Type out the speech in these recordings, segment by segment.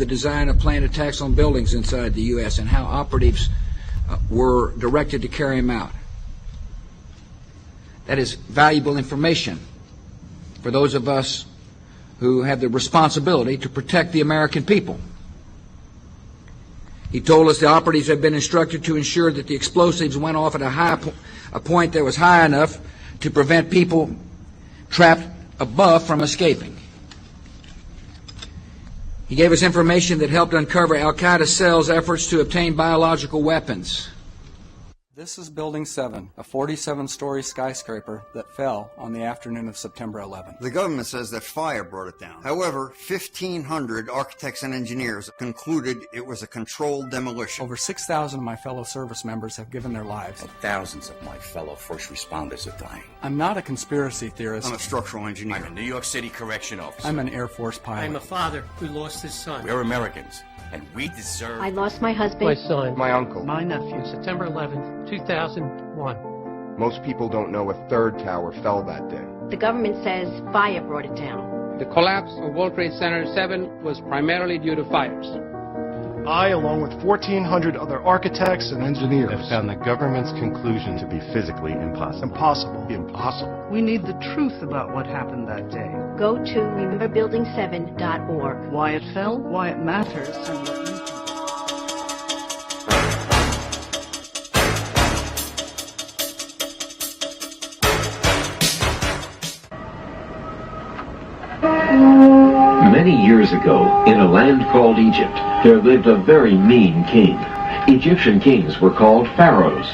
the design of planned attacks on buildings inside the U.S. and how operatives were directed to carry them out. That is valuable information for those of us who have the responsibility to protect the American people. He told us the operatives had been instructed to ensure that the explosives went off at a point that was high enough to prevent people trapped above from escaping. He gave us information that helped uncover Al-Qaeda cells' efforts to obtain biological weapons. This is Building 7, a 47-story skyscraper that fell on the afternoon of September 11th. The government says that fire brought it down. However, 1,500 architects and engineers concluded it was a controlled demolition. Over 6,000 of my fellow service members have given their lives. And thousands of my fellow first responders are dying. I'm not a conspiracy theorist. I'm a structural engineer. I'm a New York City correction officer. I'm an Air Force pilot. I'm a father who lost his son. We're Americans, and we deserve... I lost my husband. My son. My uncle. My nephew. September 11th, 2001. Most people don't know a third tower fell that day. The government says fire brought it down. The collapse of World Trade Center 7 was primarily due to fires. I, along with 1,400 other architects and engineers, have found the government's conclusion to be physically impossible. Impossible. We need the truth about what happened that day. Go to rememberbuilding7.org. Why it fell, why it matters, and what you can do. Many years ago, in a land called Egypt, there lived a very mean king. Egyptian kings were called pharaohs.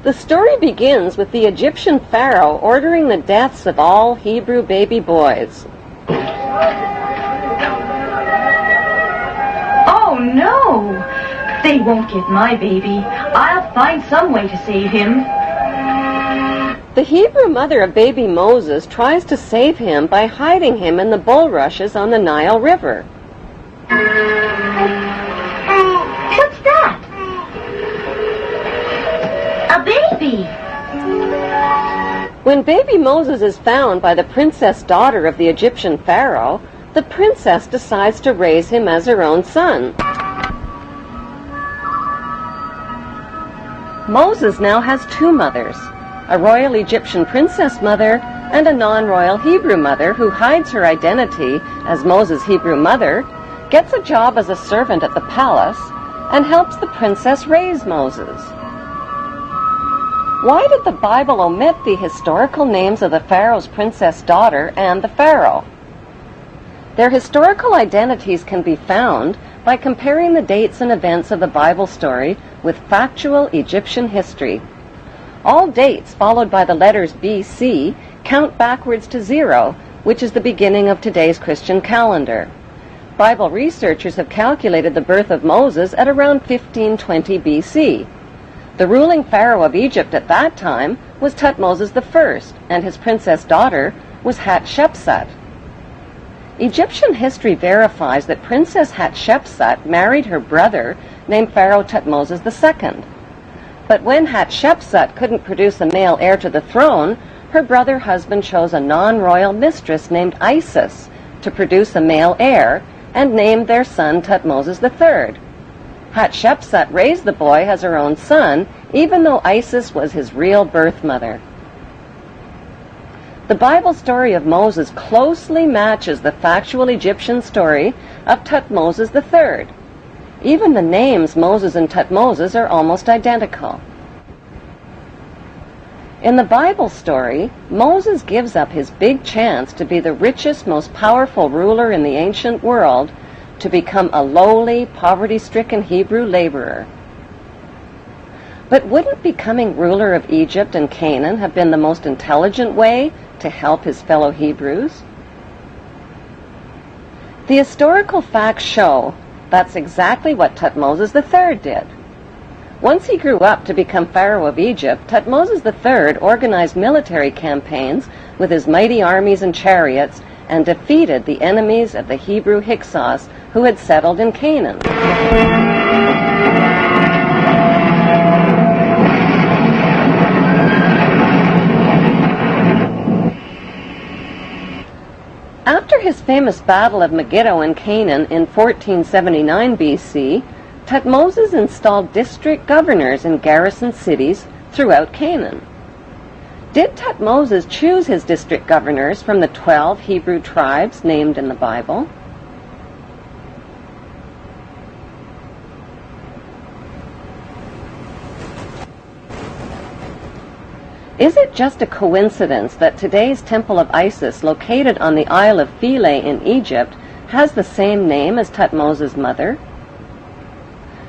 The story begins with the Egyptian pharaoh ordering the deaths of all Hebrew baby boys. Oh no! They won't get my baby. I'll find some way to save him. The Hebrew mother of baby Moses tries to save him by hiding him in the bulrushes on the Nile River. What's that? A baby! When baby Moses is found by the princess daughter of the Egyptian pharaoh, the princess decides to raise him as her own son. Moses now has two mothers, a royal Egyptian princess mother and a non-royal Hebrew mother who hides her identity as Moses' Hebrew mother, gets a job as a servant at the palace, and helps the princess raise Moses. Why did the Bible omit the historical names of the pharaoh's princess daughter and the pharaoh? Their historical identities can be found by comparing the dates and events of the Bible story with factual Egyptian history. All dates followed by the letters BC count backwards to 0, which is the beginning of today's Christian calendar. Bible researchers have calculated the birth of Moses at around 1520 BC. The ruling pharaoh of Egypt at that time was Thutmose I, and his princess daughter was Hatshepsut. Egyptian history verifies that Princess Hatshepsut married her brother named Pharaoh Thutmose II. But when Hatshepsut couldn't produce a male heir to the throne, her brother husband chose a non-royal mistress named Isis to produce a male heir and named their son Thutmose III. Hatshepsut raised the boy as her own son, even though Isis was his real birth mother. The Bible story of Moses closely matches the factual Egyptian story of Thutmose III. Even the names Moses and Thutmose are almost identical. In the Bible story, Moses gives up his big chance to be the richest, most powerful ruler in the ancient world to become a lowly, poverty-stricken Hebrew laborer. But wouldn't becoming ruler of Egypt and Canaan have been the most intelligent way to help his fellow Hebrews? The historical facts show that's exactly what Thutmose III did. Once he grew up to become Pharaoh of Egypt, Thutmose III organized military campaigns with his mighty armies and chariots and defeated the enemies of the Hebrew Hyksos who had settled in Canaan. After his famous Battle of Megiddo in Canaan in 1479 BC, Thutmoses installed district governors in garrison cities throughout Canaan. Did Thutmoses choose his district governors from the 12 Hebrew tribes named in the Bible? Is it just a coincidence that today's Temple of Isis, located on the Isle of Philae in Egypt, has the same name as Thutmoses' mother?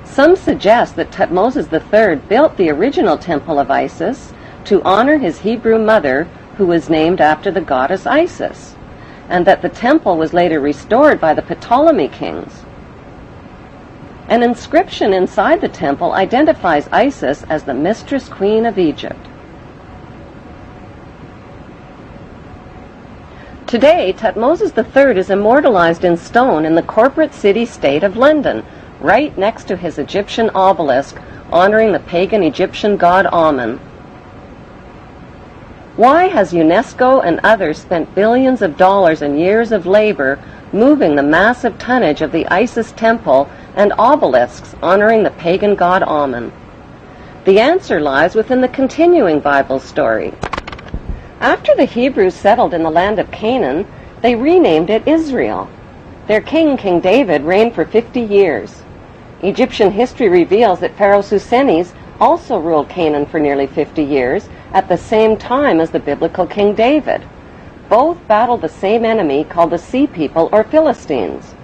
Some suggest that Thutmoses III built the original Temple of Isis to honor his Hebrew mother, who was named after the goddess Isis, and that the temple was later restored by the Ptolemy kings. An inscription inside the temple identifies Isis as the mistress queen of Egypt. Today, Thutmoses III is immortalized in stone in the corporate city-state of London, right next to his Egyptian obelisk honoring the pagan Egyptian god Amun. Why has UNESCO and others spent billions of dollars and years of labor moving the massive tonnage of the Isis temple and obelisks honoring the pagan god Amun? The answer lies within the continuing Bible story. After the Hebrews settled in the land of Canaan, they renamed it Israel. Their king, King David, reigned for 50 years. Egyptian history reveals that Pharaoh Susenes also ruled Canaan for nearly 50 years, at the same time as the biblical King David. Both battled the same enemy called the Sea People or Philistines.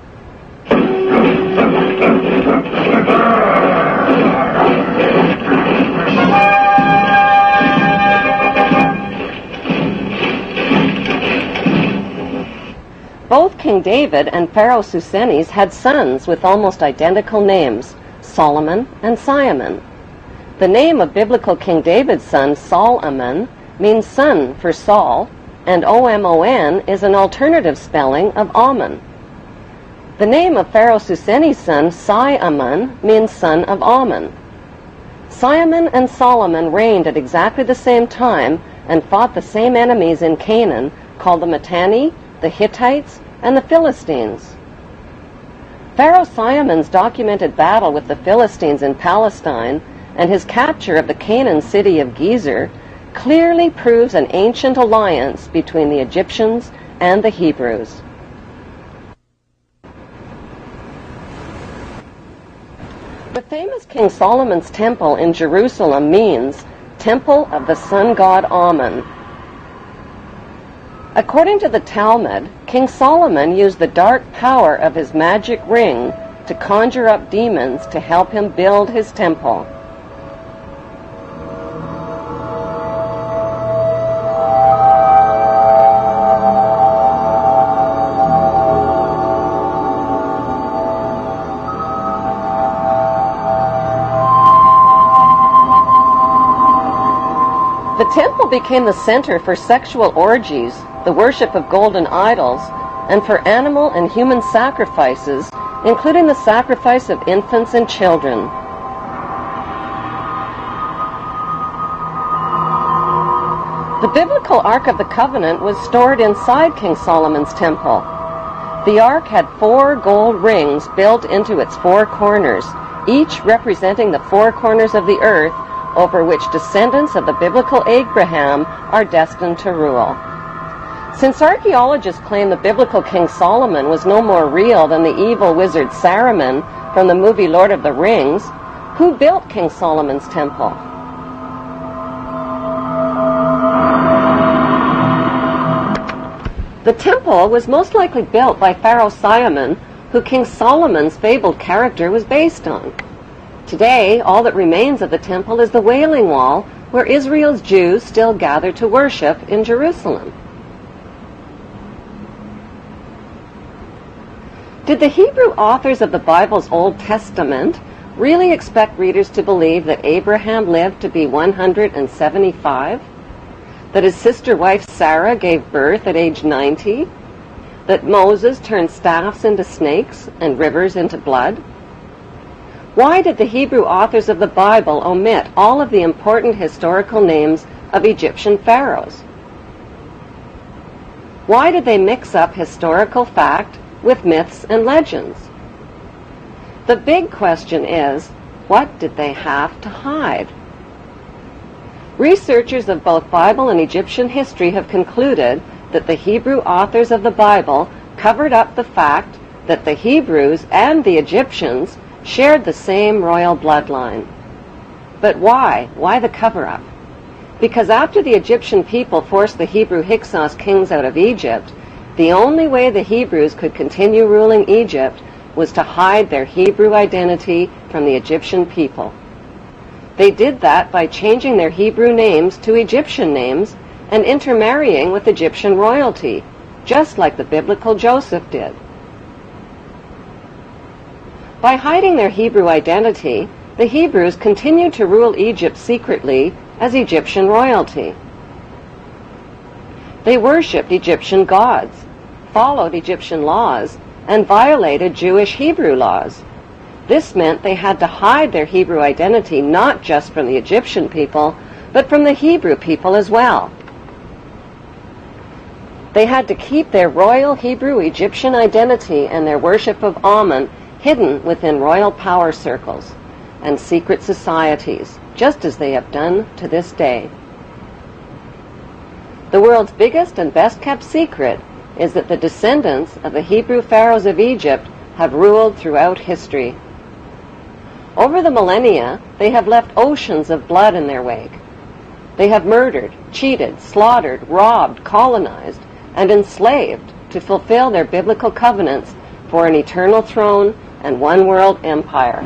Both King David and Pharaoh Susenes had sons with almost identical names, Solomon and Simon. The name of biblical King David's son, Sol-Amon, means son for Saul, and O-M-O-N is an alternative spelling of Ammon. The name of Pharaoh Susenes' son, Si-Amon, means son of Ammon. Simon and Solomon reigned at exactly the same time and fought the same enemies in Canaan, called the Mitanni, the Hittites, and the Philistines. Pharaoh Simon's documented battle with the Philistines in Palestine and his capture of the Canaan city of Gezer clearly proves an ancient alliance between the Egyptians and the Hebrews. The famous King Solomon's temple in Jerusalem means Temple of the Sun God Ammon. According to the Talmud, King Solomon used the dark power of his magic ring to conjure up demons to help him build his temple. The temple became the center for sexual orgies, the worship of golden idols, and for animal and human sacrifices, including the sacrifice of infants and children. The biblical Ark of the Covenant was stored inside King Solomon's temple. The Ark had 4 gold rings built into its 4 corners, each representing the 4 corners of the earth over which descendants of the biblical Abraham are destined to rule. Since archaeologists claim the biblical King Solomon was no more real than the evil wizard Saruman from the movie Lord of the Rings, who built King Solomon's temple? The temple was most likely built by Pharaoh Simon, who King Solomon's fabled character was based on. Today, all that remains of the temple is the Wailing Wall, where Israel's Jews still gather to worship in Jerusalem. Did the Hebrew authors of the Bible's Old Testament really expect readers to believe that Abraham lived to be 175? That his sister wife Sarah gave birth at age 90? That Moses turned staffs into snakes and rivers into blood? Why did the Hebrew authors of the Bible omit all of the important historical names of Egyptian pharaohs? Why did they mix up historical fact with myths and legends? The big question is, what did they have to hide? Researchers of both Bible and Egyptian history have concluded that the Hebrew authors of the Bible covered up the fact that the Hebrews and the Egyptians shared the same royal bloodline. But why? Why the cover-up? Because after the Egyptian people forced the Hebrew Hyksos kings out of Egypt, the only way the Hebrews could continue ruling Egypt was to hide their Hebrew identity from the Egyptian people. They did that by changing their Hebrew names to Egyptian names and intermarrying with Egyptian royalty, just like the biblical Joseph did. By hiding their Hebrew identity, the Hebrews continued to rule Egypt secretly as Egyptian royalty. They worshipped Egyptian gods, followed Egyptian laws, and violated Jewish Hebrew laws. This meant they had to hide their Hebrew identity not just from the Egyptian people, but from the Hebrew people as well. They had to keep their royal Hebrew Egyptian identity and their worship of Amun hidden within royal power circles and secret societies, just as they have done to this day. The world's biggest and best-kept secret is that the descendants of the Hebrew pharaohs of Egypt have ruled throughout history. Over the millennia, they have left oceans of blood in their wake. They have murdered, cheated, slaughtered, robbed, colonized, and enslaved to fulfill their biblical covenants for an eternal throne and one world empire.